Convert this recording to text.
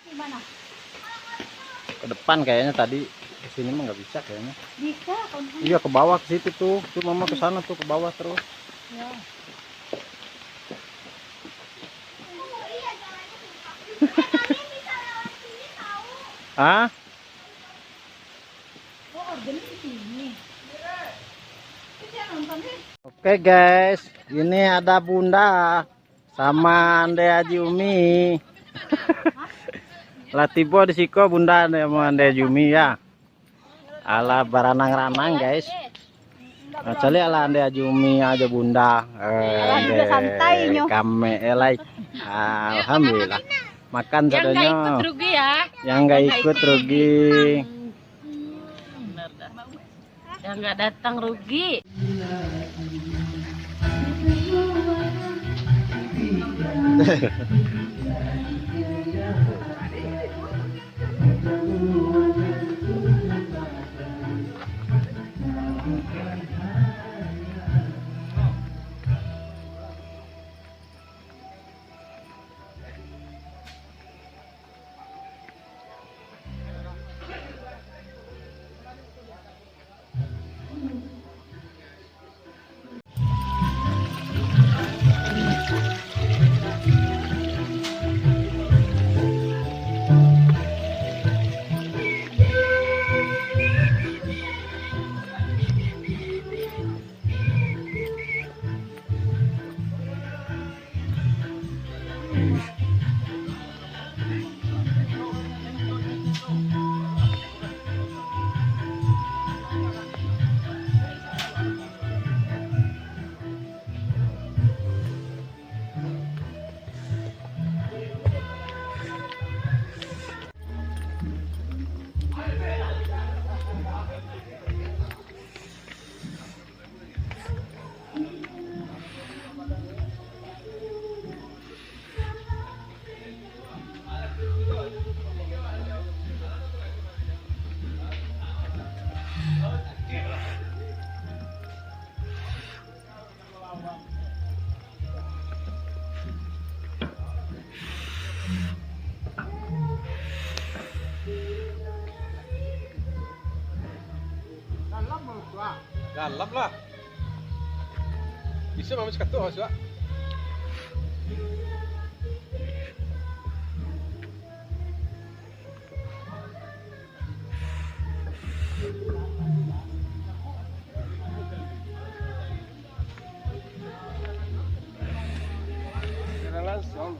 Gimana? Ke depan kayaknya tadi. Ke sini mah nggak bisa kayaknya. Bisa, Iya ke bawah ke situ tuh. Tuh mama ke sana tuh ke bawah terus. ya. Ah? Oh, organnya di sini. Kita nonton nih. Oke guys, ini ada Bunda sama Ande Haji Umi. Latibo di siko Bunda sama Ande Haji Umi ya. Ala baranang-ranang guys. Nah, cali ala Ande Haji Umi aja Bunda. Ande santai nyo. Kame elai. Alhamdulillah. Makan Yang nggak sadonya. ikut rugi ya. Yang nggak ikut rugi. Bener dah. Yang nggak datang rugi. Dalam lah. Bisa mama sekat tuh Pak. Langsung.